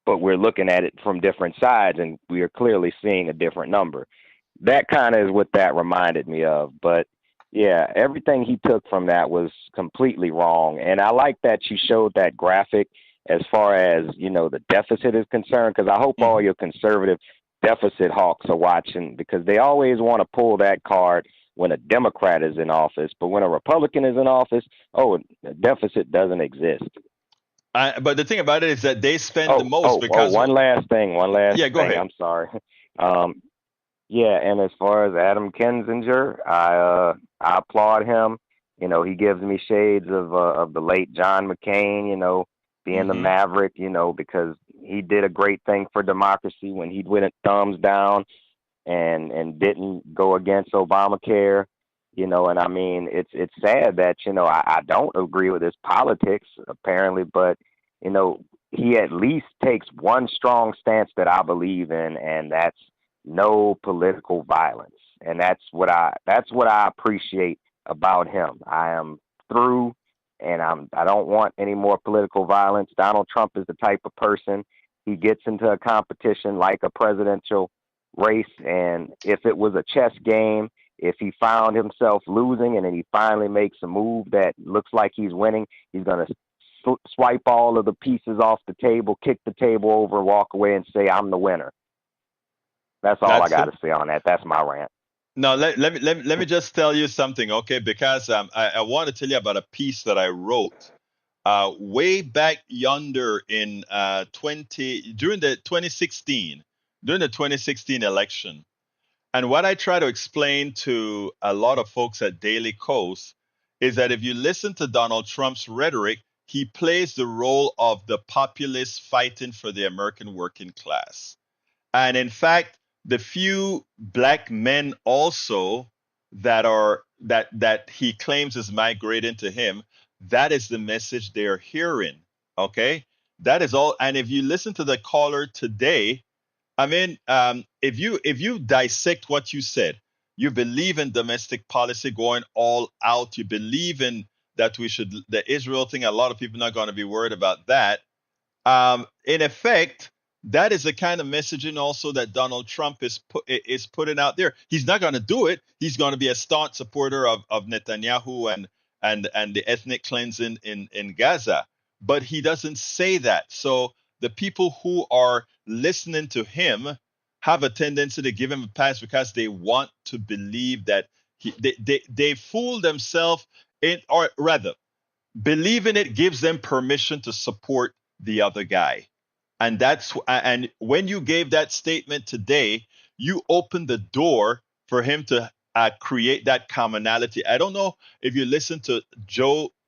Speaker 5: but we're looking at it from different sides, and we are clearly seeing a different number. That kind of is what that reminded me of. But yeah, everything he took from that was completely wrong. And I like that you showed that graphic as far as, you know, the deficit is concerned, because I hope all your conservative deficit hawks are watching, because they always want to pull that card when a Democrat is in office. But when a Republican is in office, oh, the deficit doesn't exist.
Speaker 1: But the thing about it is that they spend the most because.
Speaker 5: One last thing.
Speaker 1: Yeah, go ahead.
Speaker 5: I'm sorry. Yeah, and as far as Adam Kinzinger, I applaud him. You know, he gives me shades of the late John McCain. You know, being the maverick. You know, because he did a great thing for democracy when he went thumbs down and didn't go against Obamacare. You know, and I mean, it's sad that, you know, I don't agree with his politics apparently, but, you know, he at least takes one strong stance that I believe in, and that's no political violence. And that's what I appreciate about him. I am through, and I don't want any more political violence. Donald Trump is the type of person, he gets into a competition like a presidential race, and if it was a chess game, if he found himself losing and then he finally makes a move that looks like he's winning, he's going to swipe all of the pieces off the table, kick the table over, walk away and say, I'm the winner. That's all I got to say on that. That's my rant.
Speaker 1: Now, let me just tell you something, okay? Because I want to tell you about a piece that I wrote way back yonder in during the 2016 election. And what I try to explain to a lot of folks at Daily Kos is that if you listen to Donald Trump's rhetoric, he plays the role of the populist fighting for the American working class. And in fact, the few black men also that he claims is migrating to him, that is the message they're hearing. Okay? That is all. And if you listen to the caller today, I mean, if you dissect what you said, you believe in domestic policy going all out. You believe in that the Israel thing. A lot of people are not going to be worried about that. In effect, that is the kind of messaging also that Donald Trump is putting out there. He's not going to do it. He's going to be a staunch supporter of Netanyahu and the ethnic cleansing in Gaza, but he doesn't say that. So the people who are listening to him have a tendency to give him a pass because they want to believe that they fool themselves or rather, believing it gives them permission to support the other guy. And when you gave that statement today, you opened the door for him to create that commonality. I don't know if you listen to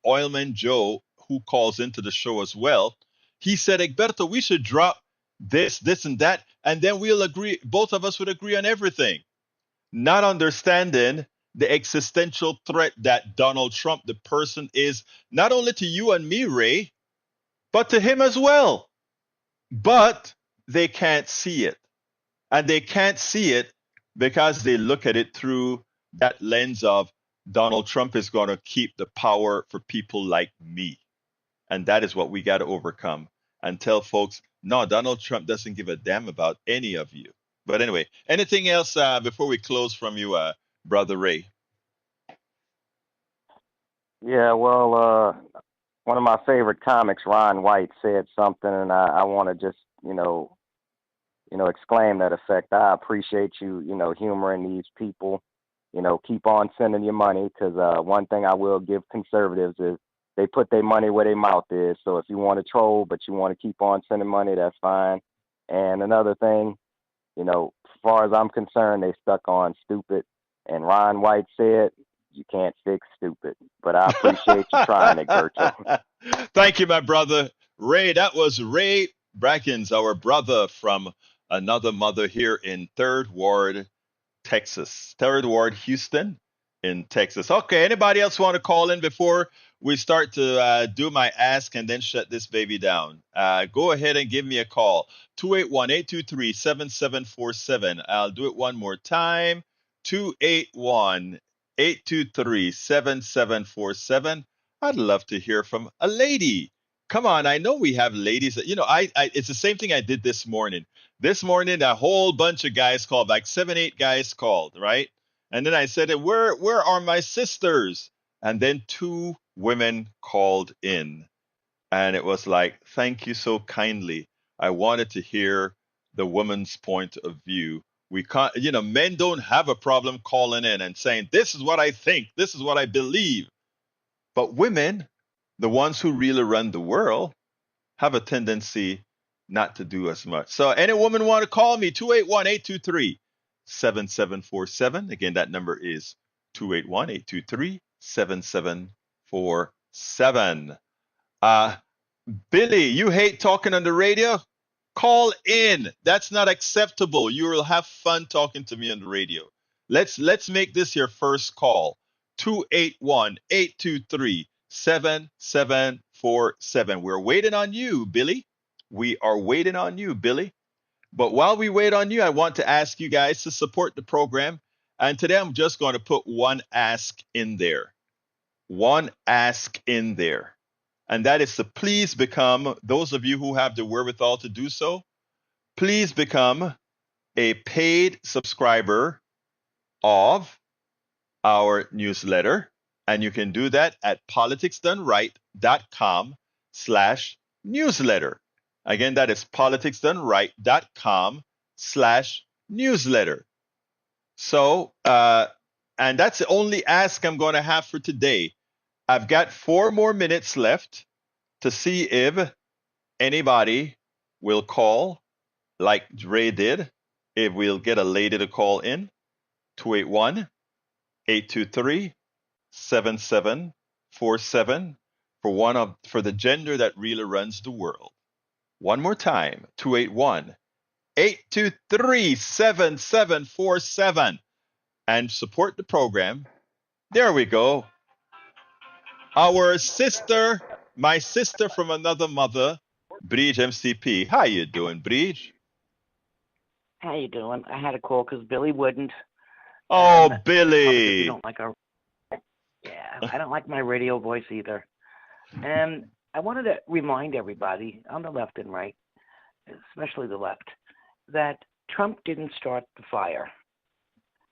Speaker 1: Oilman Joe, who calls into the show as well. He said, Egberto, we should drop this, and that, and then we'll agree. Both of us would agree on everything. Not understanding the existential threat that Donald Trump, the person, is not only to you and me, Ray, but to him as well. But they can't see it. And they can't see it because they look at it through that lens of Donald Trump is going to keep the power for people like me. And that is what we got to overcome and tell folks, no, Donald Trump doesn't give a damn about any of you. But anyway, anything else before we close from you, Brother Ray?
Speaker 5: Yeah, well, one of my favorite comics, Ron White, said something, and I want to just, you know, exclaim that effect. I appreciate you, humoring these people. Keep on sending your money, because one thing I will give conservatives is they put their money where their mouth is. So if you want to troll, but you want to keep on sending money, that's fine. And another thing, as far as I'm concerned, they stuck on stupid. And Ron White said, you can't fix stupid. But I appreciate you trying it, Virtual.
Speaker 1: Thank you, my brother. Ray, that was Ray Brackens, our brother from another mother here in Third Ward, Texas. Third Ward, Houston in Texas. Okay, anybody else want to call in before we start to do my ask and then shut this baby down? Go ahead and give me a call. 281-823-7747. I'll do it one more time. 281-823-7747. I'd love to hear from a lady. Come on, I know we have ladies. It's the same thing I did this morning. This morning, a whole bunch of guys called, like 7, 8 guys called, right? And then I said, where are my sisters? And then 2 women called in. And it was like, thank you so kindly. I wanted to hear the woman's point of view. We can't, men don't have a problem calling in and saying, this is what I think, this is what I believe. But women, the ones who really run the world, have a tendency not to do as much. So any woman want to call me, 281-823-7747. Again, that number is 281-823-7747. Billy, you hate talking on the radio? Call in. That's not acceptable. You will have fun talking to me on the radio. Let's make this your first call. 281-823-7747. We're waiting on you, Billy. We are waiting on you, Billy. But while we wait on you, I want to ask you guys to support the program. And today I'm just going to put one ask in there. One ask in there. And that is to please become, those of you who have the wherewithal to do so, please become a paid subscriber of our newsletter. And you can do that at politicsdoneright.com/newsletter. Again, that is politicsdoneright.com/newsletter. So, and that's the only ask I'm going to have for today. I've got 4 more minutes left to see if anybody will call like Ray did. If we'll get a lady to call in, 281-823-7747 for the gender that really runs the world. One more time, 281-823-7747, and support the program. There we go. Our sister, my sister from another mother, Bridge MCP. How you doing, Bridge?
Speaker 6: How you doing? I had a call because Billy wouldn't.
Speaker 1: Oh,
Speaker 6: Billy!
Speaker 1: Billy.
Speaker 6: Don't like our. Yeah, I don't like my radio voice either. And I wanted to remind everybody on the left and right, especially the left, that Trump didn't start the fire.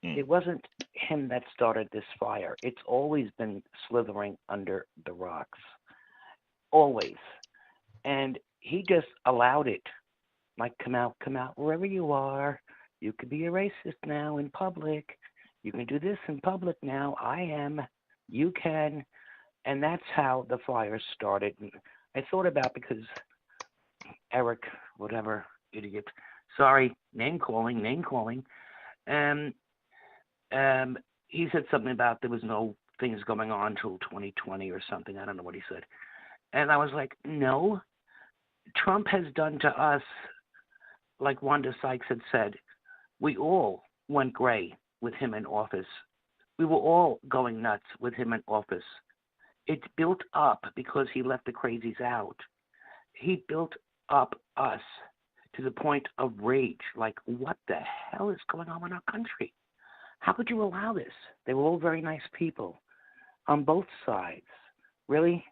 Speaker 6: It wasn't him that started this fire. It's always been slithering under the rocks. Always. And he just allowed it. Like, come out, wherever you are. You could be a racist now in public. You can do this in public now. I am. You can. And that's how the fire started. And I thought about, because Eric, whatever, idiot, sorry, name calling. He said something about there was no things going on till 2020 or something. I don't know what he said. And I was like, no, Trump has done to us, like Wanda Sykes had said, we all went gray with him in office. We were all going nuts with him in office. It built up because he left the crazies out. He built up us to the point of rage. Like, what the hell is going on in our country? How could you allow this? They were all very nice people on both sides. Really?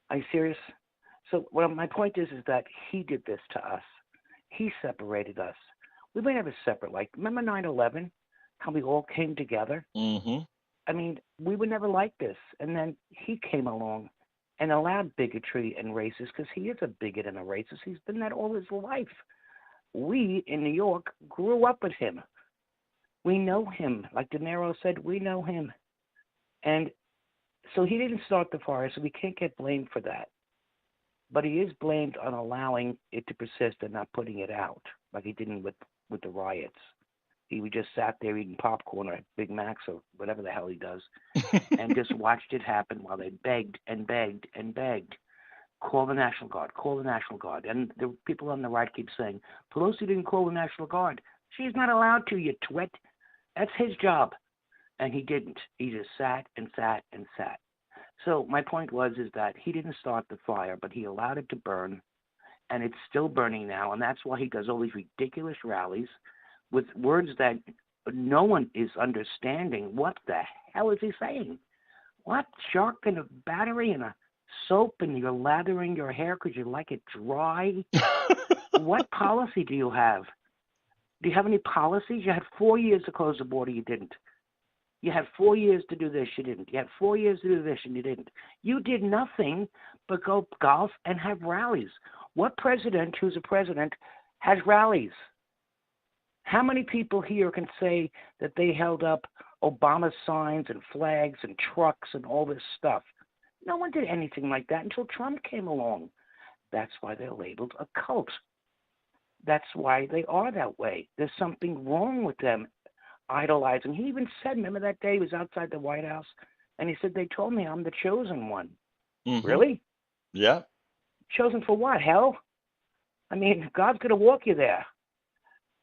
Speaker 6: Are you serious? So my point is that he did this to us. He separated us. We may have a separate, like, remember 9/11? How we all came together?
Speaker 1: Mm-hmm.
Speaker 6: I mean, we were never like this. And then he came along and allowed bigotry and racist, because he is a bigot and a racist. He's been that all his life. we in New York grew up with him. We know him. Like De Niro said, we know him. And so he didn't start the fire, so we can't get blamed for that. But he is blamed on allowing it to persist and not putting it out, like he didn't with the riots. He just sat there eating popcorn or Big Macs or whatever the hell he does, and just watched it happen while they begged and begged and begged. Call the National Guard, call the National Guard. And the people on the right keep saying, Pelosi didn't call the National Guard. She's not allowed to, you twit. That's his job. And he didn't. He just sat and sat and sat. So my point is that he didn't start the fire, but he allowed it to burn, and it's still burning now, and that's why he does all these ridiculous rallies with words that no one is understanding. What the hell is he saying? What? Shark and a battery and a soap and you're lathering your hair because you like it dry? What policy do you have? Do you have any policies? You had 4 years to close the border. You didn't. You had 4 years to do this, you didn't. You had 4 years to do this, and you didn't. You did nothing but go golf and have rallies. What president who's a president has rallies? How many people here can say that they held up Obama signs and flags and trucks and all this stuff? No one did anything like that until Trump came along. That's why they're labeled a cult. That's why they are that way. There's something wrong with them. Idolizing. He even said, remember that day he was outside the White House, and he said, they told me I'm the chosen one.
Speaker 1: Mm-hmm.
Speaker 6: Really?
Speaker 1: Yeah.
Speaker 6: Chosen for what? Hell? I mean, God's going to walk you there.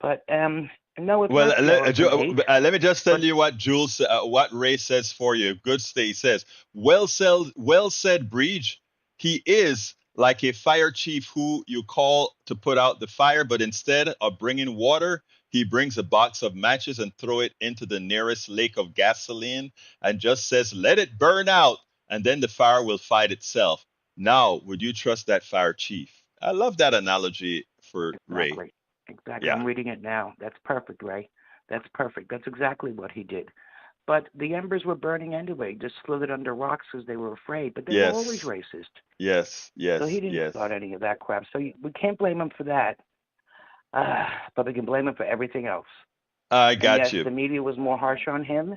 Speaker 6: But, no, it's
Speaker 1: well,
Speaker 6: not.
Speaker 1: let me just tell you what Jules, what Ray says for you. Good stay says, well said, Breach. He is like a fire chief who you call to put out the fire, but instead of bringing water, he brings a box of matches and throw it into the nearest lake of gasoline and just says, let it burn out, and then the fire will fight itself. Now, would you trust that fire chief? I love that analogy for Ray.
Speaker 6: Exactly.
Speaker 1: Yeah.
Speaker 6: I'm reading it now. That's perfect, Ray. That's perfect. That's exactly what he did. But the embers were burning anyway, just slithered under rocks because they were afraid. But they were always racist.
Speaker 1: Yes.
Speaker 6: So he didn't start any of that crap. So we can't blame him for that. But we can blame him for everything else.
Speaker 1: I got
Speaker 6: yes,
Speaker 1: you.
Speaker 6: The media was more harsh on him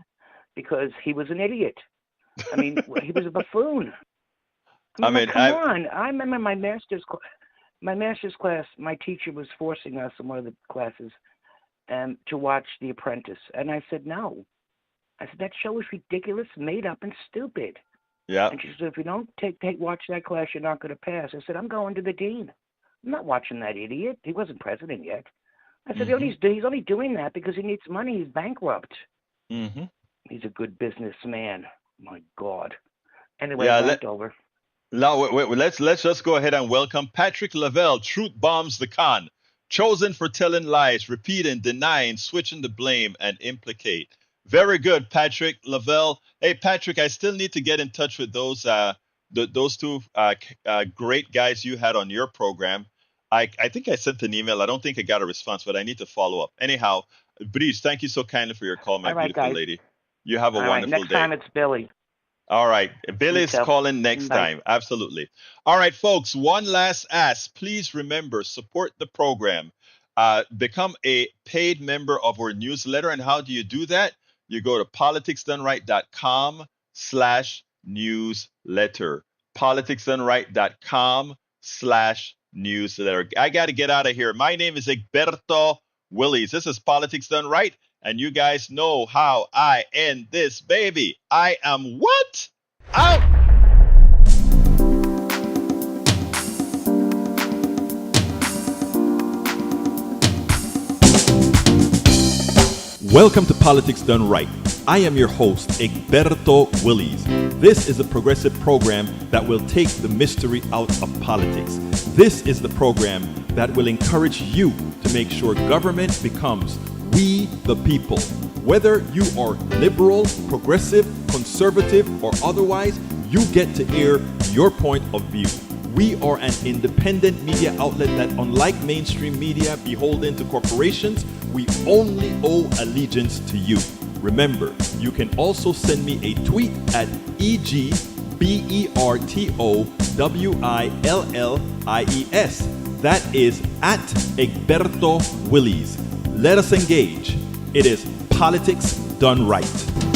Speaker 6: because he was an idiot. I mean, he was a buffoon. Come on. I remember my master's class, my teacher was forcing us in one of the classes to watch The Apprentice. And I said, no. I said, that show is ridiculous, made up, and stupid.
Speaker 1: Yeah.
Speaker 6: And she said, if you don't watch that class, you're not going to pass. I said, I'm going to the dean. I'm not watching that idiot. He wasn't president yet. I said, he's only doing that because he needs money. He's bankrupt.
Speaker 1: Mm-hmm.
Speaker 6: He's a good businessman. My God. Anyway, rant over.
Speaker 1: Now, let's just go ahead and welcome Patrick Lavelle. Truth bombs the con. Chosen for telling lies, repeating, denying, switching the blame, and implicate. Very good, Patrick Lavelle. Hey, Patrick, I still need to get in touch with those two great guys you had on your program. I think I sent an email. I don't think I got a response, but I need to follow up. Anyhow, Breeze, thank you so kindly for your call, my beautiful lady. You have a wonderful day.
Speaker 6: Next time it's Billy.
Speaker 1: All right. Billy's calling next time. Absolutely. All right, folks, one last ask. Please remember, support the program. Become a paid member of our newsletter. And how do you do that? You go to politicsdoneright.com/newsletter. politicsdoneright.com/newsletter. I got to get out of here. My name is Egberto Willies. This is Politics Done Right. And you guys know how I end this, baby. I am what? Out! Welcome to Politics Done Right. I am your host, Egberto Willies. This is a progressive program that will take the mystery out of politics. This is the program that will encourage you to make sure government becomes we the people. Whether you are liberal, progressive, conservative, or otherwise, you get to air your point of view. We are an independent media outlet that, unlike mainstream media beholden to corporations, we only owe allegiance to you. Remember, you can also send me a tweet at EGBERTOWILLIES.
Speaker 7: That is at Egberto Willies. Let us engage. It is Politics Done Right.